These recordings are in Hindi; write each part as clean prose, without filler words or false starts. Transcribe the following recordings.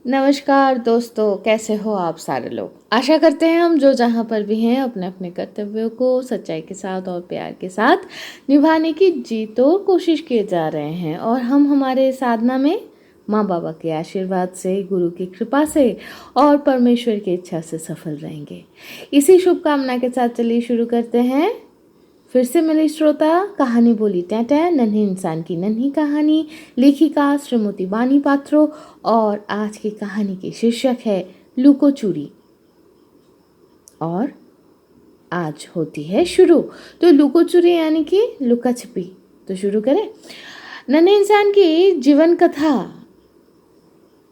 नमस्कार दोस्तों, कैसे हो आप सारे लोग। आशा करते हैं हम जो जहाँ पर भी हैं अपने अपने कर्तव्यों को सच्चाई के साथ और प्यार के साथ निभाने की जी तोड़ कोशिश किए जा रहे हैं और हम हमारे साधना में माँ बाबा के आशीर्वाद से, गुरु की कृपा से और परमेश्वर की इच्छा से सफल रहेंगे। इसी शुभकामना के साथ चलिए शुरू करते हैं। फिर से मिली श्रोता कहानी बोली टैटै, नन्हे इंसान की नन्ही कहानी, लेखिका श्रीमती वानी पात्रो। और आज की कहानी की शीर्षक है लुको चुरी। और आज होती है शुरू। तो लुको चुरी यानी कि लुका छिपी। तो शुरू करें। नन्हे इंसान की जीवन कथा,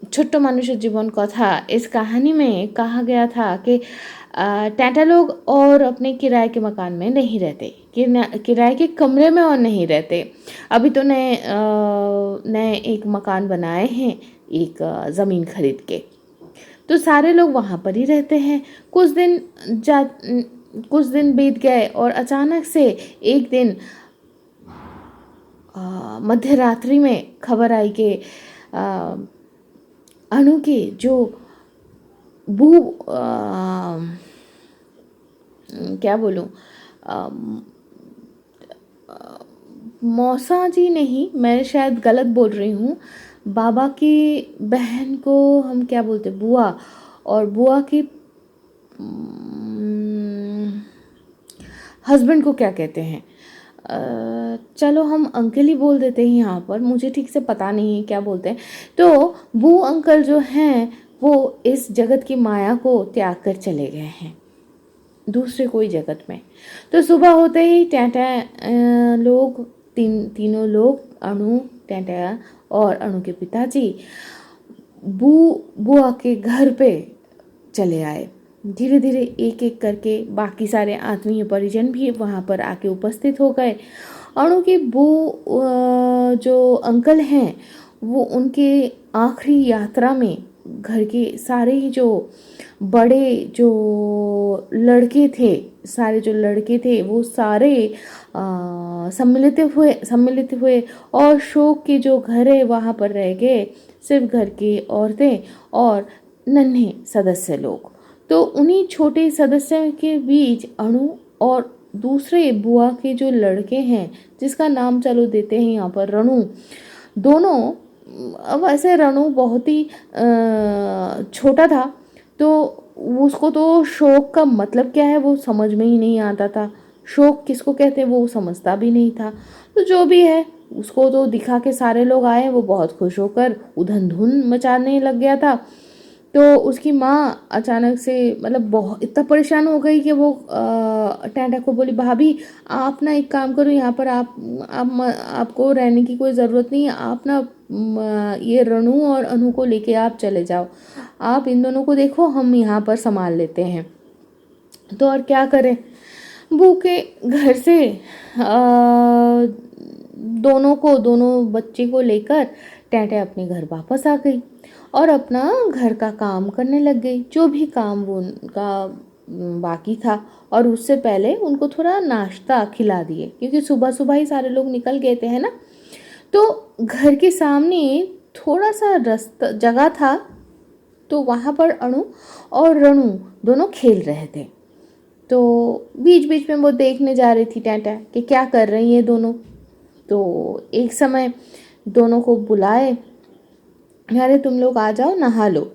ছোট্ট মানুষের জীবন কথা। इस कहानी में कहा गया था कि टैटा लोग और अपने किराए के मकान में नहीं रहते, किराए के कमरे में और नहीं रहते। अभी तो नए एक मकान बनाए हैं, एक ज़मीन खरीद के। तो सारे लोग वहाँ पर ही रहते हैं। कुछ दिन बीत गए और अचानक से एक दिन मध्य रात्रि में खबर आई कि अनु के जो बू क्या बोलूँ, मौसा जी नहीं, मैं शायद गलत बोल रही हूँ। बाबा की बहन को हम क्या बोलते, बुआ, और बुआ की हस्बैंड को क्या कहते हैं। चलो हम अंकल ही बोल देते हैं यहाँ पर, मुझे ठीक से पता नहीं है क्या बोलते हैं। तो बू अंकल जो हैं वो इस जगत की माया को त्याग कर चले गए हैं दूसरे कोई जगत में। तो सुबह होते ही टैटा लोग तीनों लोग, अनु, टैटा और अनु के पिताजी बुआ के घर पे चले आए। धीरे धीरे एक एक करके बाकी सारे आत्मीय परिजन भी वहाँ पर आके उपस्थित हो गए। अनु के जो अंकल हैं वो उनके आखिरी यात्रा में घर के सारे ही जो बड़े जो लड़के थे वो सारे सम्मिलित हुए और शोक के जो घर है वहाँ पर रह गए सिर्फ घर की औरतें और नन्हे सदस्य लोग। तो उन्हीं छोटे सदस्यों के बीच अनु और दूसरे बुआ के जो लड़के हैं, जिसका नाम चलो देते हैं यहाँ पर रणु, दोनों। अब ऐसे रणु बहुत ही छोटा था, तो उसको तो शोक का मतलब क्या है वो समझ में ही नहीं आता था। शोक किसको कहते हैं वो समझता भी नहीं था। तो जो भी है, उसको तो दिखा के सारे लोग आए, वो बहुत खुश होकर उधम धुन मचाने लग गया था। तो उसकी माँ अचानक से मतलब बहुत इतना परेशान हो गई कि वो टैंटा को बोली, भाभी आप ना एक काम करो, यहाँ पर आपको रहने की कोई ज़रूरत नहीं है। आप ना ये रणु और अनु को लेके आप चले जाओ, आप इन दोनों को देखो, हम यहाँ पर संभाल लेते हैं। तो और क्या करें, बू के घर से दोनों बच्चे को लेकर टैंटे अपने घर वापस आ गई और अपना घर का काम करने लग गई, जो भी काम वो उनका बाकी था। और उससे पहले उनको थोड़ा नाश्ता खिला दिए, क्योंकि सुबह सुबह ही सारे लोग निकल गए थे, है ना। तो घर के सामने थोड़ा सा रास्ता जगह था, तो वहाँ पर अनु और रणु दोनों खेल रहे थे। तो बीच बीच में वो देखने जा रही थी टैंटा कि क्या कर रही हैं दोनों। तो एक समय दोनों को बुलाए, अरे तुम लोग आ जाओ नहा लो।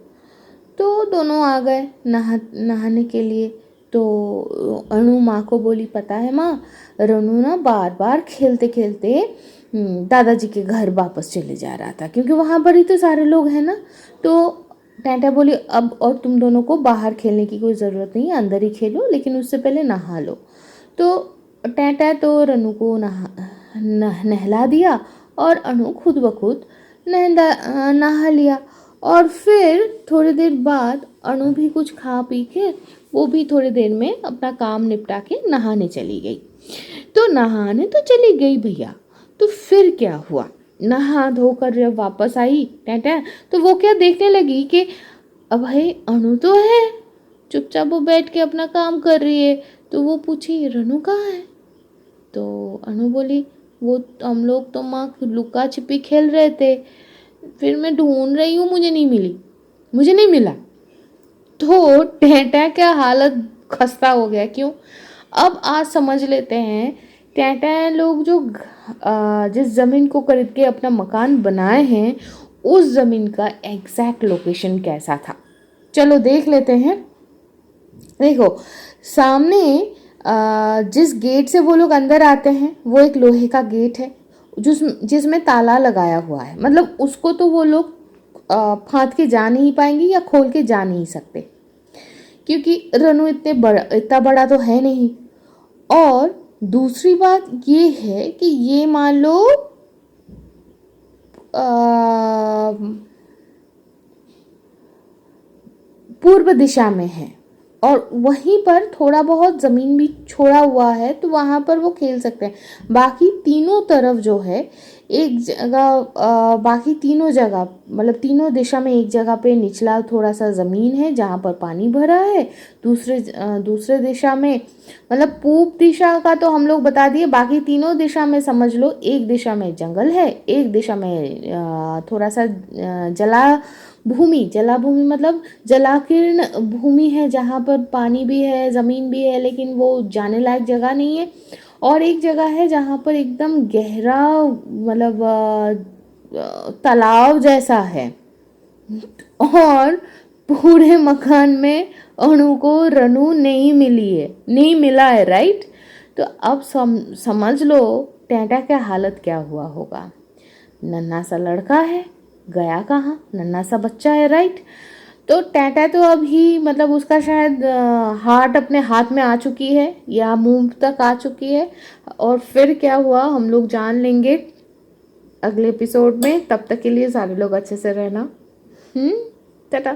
तो दोनों आ गए नहाने के लिए। तो अनु माँ को बोली, पता है माँ, रणु ना बार बार खेलते खेलते दादाजी के घर वापस चले जा रहा था, क्योंकि वहाँ पर ही तो सारे लोग हैं ना। तो टैंटा बोली, अब और तुम दोनों को बाहर खेलने की कोई ज़रूरत नहीं है, अंदर ही खेलो, लेकिन उससे पहले नहा लो। तो टैंटा तो रणु को नहला दिया और अनु खुद ब खुद नहा लिया। और फिर थोड़ी देर बाद अनु भी कुछ खा पी के वो भी थोड़ी देर में अपना काम निपटा के नहाने चली गई। तो नहाने तो चली गई भैया, तो फिर क्या हुआ, नहा धोकर जब वापस आई टैटा, तो वो क्या देखने लगी कि अब भाई अनु तो है, चुपचाप वो बैठ के अपना काम कर रही है। तो वो पूछी, रणु कहाँ है। तो अनु बोली, वो हम लोग तो माँ लुका छिपी खेल रहे थे, फिर मैं ढूंढ रही हूँ, मुझे नहीं मिली। मुझे नहीं मिला। तो टैटा का हालत खस्ता हो गया। क्यों? अब आज समझ लेते हैं टैटा लोग जो जिस ज़मीन को खरीद के अपना मकान बनाए हैं उस ज़मीन का एग्जैक्ट लोकेशन कैसा था। चलो देख लेते हैं। देखो सामने जिस गेट से वो लोग अंदर आते हैं वो एक लोहे का गेट है जिसमें ताला लगाया हुआ है। मतलब उसको तो वो लोग फाँद के जा नहीं पाएंगे या खोल के जा नहीं सकते, क्योंकि रनु इतना बड़ा तो है नहीं। और दूसरी बात ये है कि ये मान लो पूर्व दिशा में है और वहीं पर थोड़ा बहुत ज़मीन भी छोड़ा हुआ है तो वहाँ पर वो खेल सकते हैं। बाकी तीनों तरफ जो है एक जगह बाकी तीनों जगह मतलब तीनों दिशा में एक जगह पे निचला थोड़ा सा ज़मीन है जहाँ पर पानी भरा है। दूसरे दिशा में मतलब पूर्व दिशा का तो हम लोग बता दिए, बाकी तीनों दिशा में समझ लो एक दिशा में जंगल है, एक दिशा में थोड़ा सा जलाभूमि मतलब जलाकीर्ण भूमि है जहाँ पर पानी भी है ज़मीन भी है लेकिन वो जाने लायक जगह नहीं है। और एक जगह है जहाँ पर एकदम गहरा मतलब तालाब जैसा है। और पूरे मकान में अणु को रनु नहीं मिला है, राइट। तो अब समझ लो टैटा का हालत क्या हुआ होगा। नन्हा सा लड़का है, गया कहाँ, नन्हा सा बच्चा है, राइट। तो टैटा तो अभी मतलब उसका शायद हार्ट अपने हाथ में आ चुकी है या मुंह तक आ चुकी है। और फिर क्या हुआ हम लोग जान लेंगे अगले एपिसोड में। तब तक के लिए सारे लोग अच्छे से रहना। टाटा।